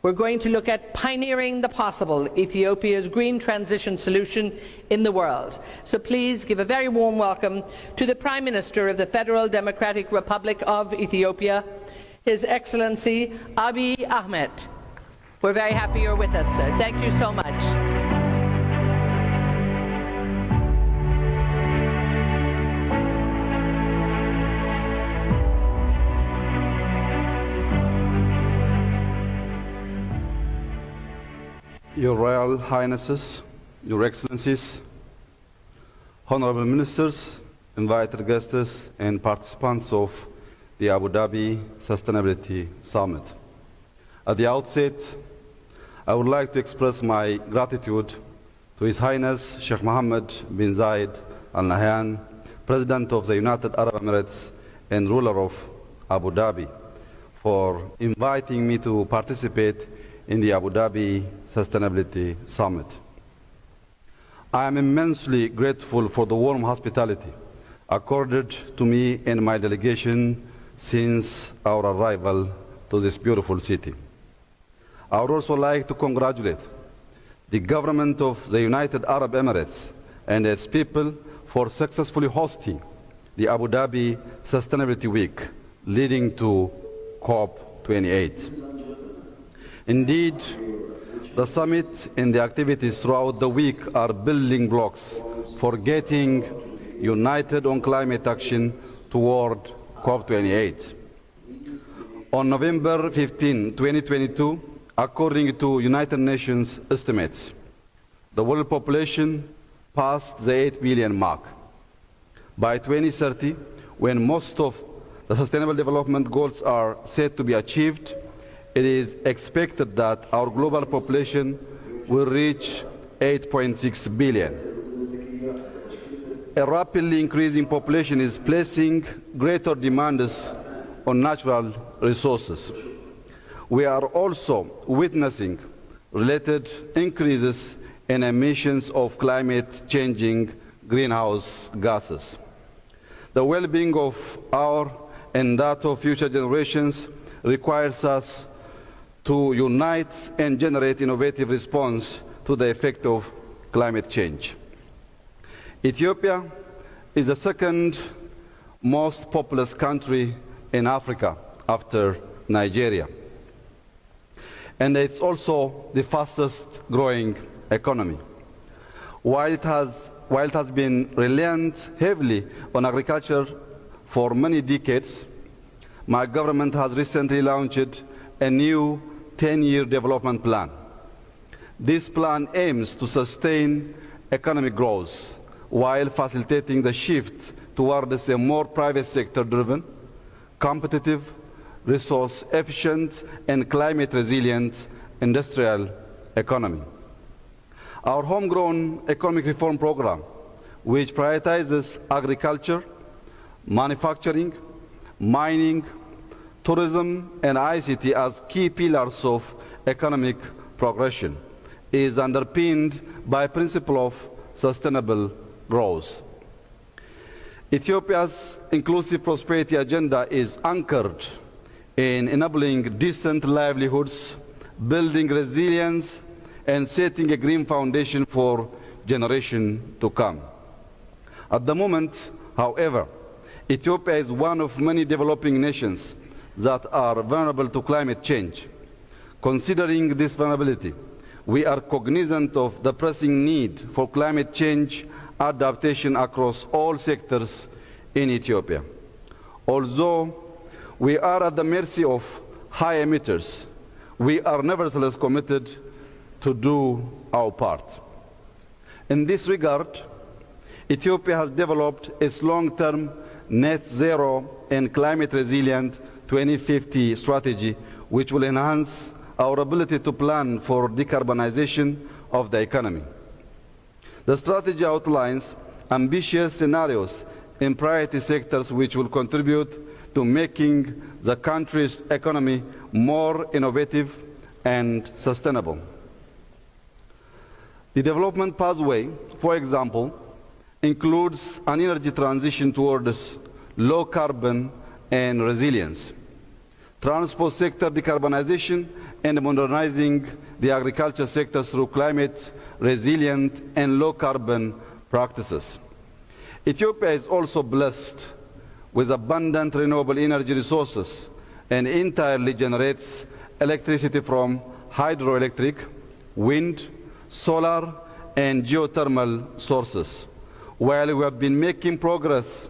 We're going to look at pioneering the possible, Ethiopia's green transition solution in the world. So please give a very warm welcome to the Prime Minister of the Federal Democratic Republic of Ethiopia, His Excellency Abiy Ahmed. We're very happy you're with us, sir. Thank you so much. Your Royal Highnesses, Your Excellencies, Honorable Ministers, invited guests and participants of the Abu Dhabi Sustainability Summit. At the outset, I would like to express my gratitude to His Highness Sheikh Mohammed bin Zayed Al Nahyan, President of the United Arab Emirates and ruler of Abu Dhabi, for inviting me to participate in the Abu Dhabi Sustainability Summit. I am immensely grateful for the warm hospitality accorded to me and my delegation since our arrival to this beautiful city. I would also like to congratulate the government of the United Arab Emirates and its people for successfully hosting the Abu Dhabi Sustainability Week leading to COP28. Indeed, the summit and the activities throughout the week are building blocks for getting united on climate action toward COP28. On November 15, 2022, according to United Nations estimates, the world population passed the 8 billion mark. By 2030, when most of the Sustainable Development Goals are set to be achieved, it is expected that our global population will reach 8.6 billion. A rapidly increasing population is placing greater demands on natural resources. We are also witnessing related increases in emissions of climate-changing greenhouse gases. The well-being of our and that of future generations requires us to unite and generate innovative response to the effect of climate change. Ethiopia is the second most populous country in Africa after Nigeria. And it's also the fastest growing economy. While it has been reliant heavily on agriculture for many decades, my government has recently launched a new 10-year development plan. This plan aims to sustain economic growth while facilitating the shift towards a more private sector-driven, competitive, resource-efficient, and climate-resilient industrial economy. Our homegrown economic reform program, which prioritizes agriculture, manufacturing, mining, tourism, and ICT as key pillars of economic progression, is underpinned by a principle of sustainable growth. Ethiopia's inclusive prosperity agenda is anchored in enabling decent livelihoods, building resilience, and setting a green foundation for generations to come. At the moment, however, Ethiopia is one of many developing nations that are vulnerable to climate change. Considering this vulnerability, we are cognizant of the pressing need for climate change adaptation across all sectors in Ethiopia. Although we are at the mercy of high emitters, we are nevertheless committed to do our part. In this regard, Ethiopia has developed its long-term net zero and climate resilient 2050 strategy, which will enhance our ability to plan for decarbonization of the economy. The strategy outlines ambitious scenarios in priority sectors which will contribute to making the country's economy more innovative and sustainable. The development pathway, for example, includes an energy transition towards low carbon and resilience, transport sector decarbonization, and modernizing the agriculture sector through climate resilient and low carbon practices. Ethiopia is also blessed with abundant renewable energy resources and entirely generates electricity from hydroelectric, wind, solar and geothermal sources. While we have been making progress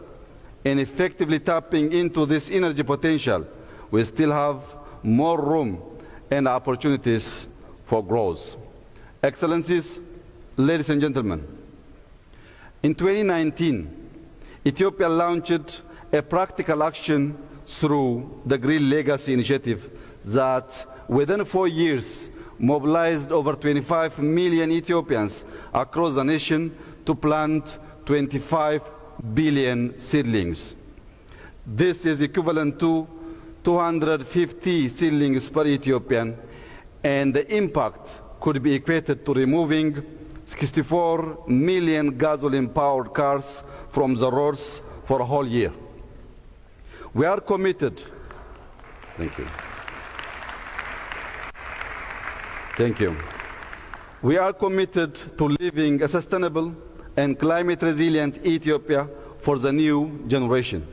in effectively tapping into this energy potential, we still have more room and opportunities for growth. Excellencies, ladies and gentlemen, in 2019, Ethiopia launched a practical action through the Green Legacy Initiative that within 4 years mobilized over 25 million Ethiopians across the nation to plant 25 billion seedlings. This is equivalent to 250 seedlings per Ethiopian, and the impact could be equated to removing 64 million gasoline-powered cars from the roads for a whole year. We are committed. Thank you. Thank you. We are committed to living a sustainable and climate-resilient Ethiopia for the new generation.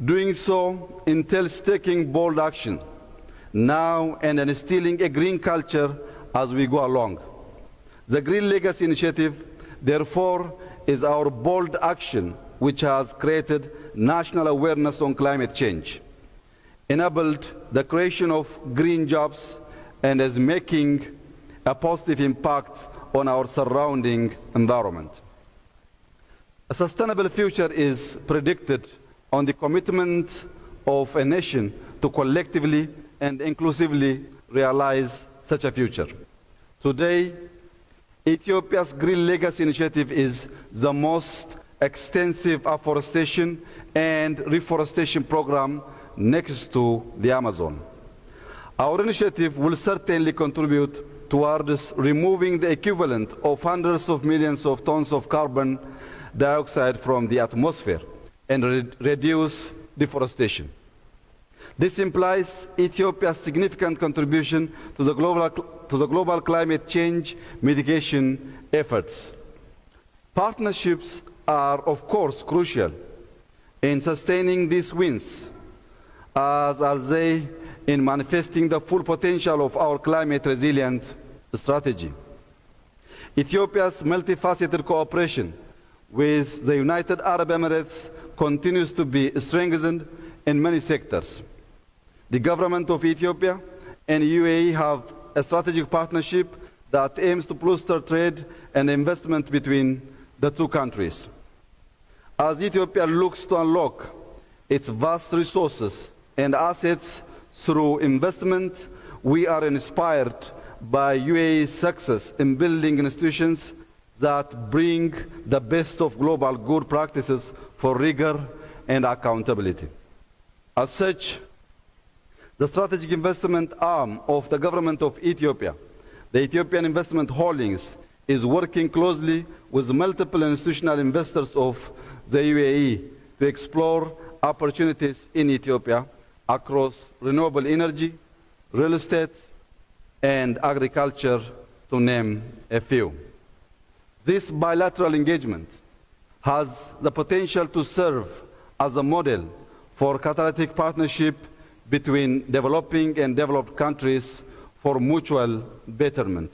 Doing so entails taking bold action now and instilling a green culture as we go along. The Green Legacy Initiative, therefore, is our bold action which has created national awareness on climate change, enabled the creation of green jobs, and is making a positive impact on our surrounding environment. A sustainable future is predicted on the commitment of a nation to collectively and inclusively realize such a future. Today, Ethiopia's Green Legacy Initiative is the most extensive afforestation and reforestation program next to the Amazon. Our initiative will certainly contribute towards removing the equivalent of hundreds of millions of tons of carbon dioxide from the atmosphere and reduce deforestation. This implies Ethiopia's significant contribution to the global climate change mitigation efforts. Partnerships are, of course, crucial in sustaining these wins, as are they in manifesting the full potential of our climate resilient strategy. Ethiopia's multifaceted cooperation with the United Arab Emirates continues to be strengthened in many sectors. The government of Ethiopia and UAE have a strategic partnership that aims to boost trade and investment between the two countries. As Ethiopia looks to unlock its vast resources and assets through investment, we are inspired by UAE's success in building institutions that bring the best of global good practices for rigor and accountability. As such, the strategic investment arm of the government of Ethiopia, the Ethiopian Investment Holdings, is working closely with multiple institutional investors of the UAE to explore opportunities in Ethiopia across renewable energy, real estate, and agriculture, to name a few. This bilateral engagement has the potential to serve as a model for catalytic partnership between developing and developed countries for mutual betterment.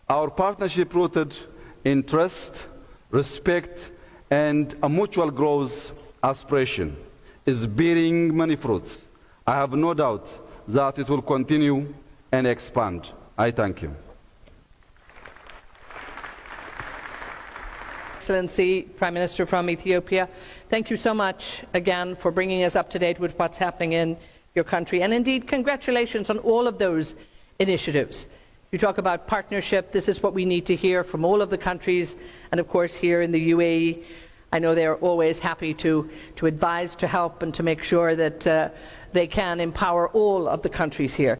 Our partnership, rooted in trust, respect, and a mutual growth aspiration, is bearing many fruits. I have no doubt that it will continue and expand. I thank you. Excellency, Prime Minister from Ethiopia, thank you so much again for bringing us up to date with what's happening in your country. And indeed, congratulations on all of those initiatives. You talk about partnership. This is what we need to hear from all of the countries. And of course, here in the UAE, I know they're always happy to advise, to help, and to make sure that they can empower all of the countries here.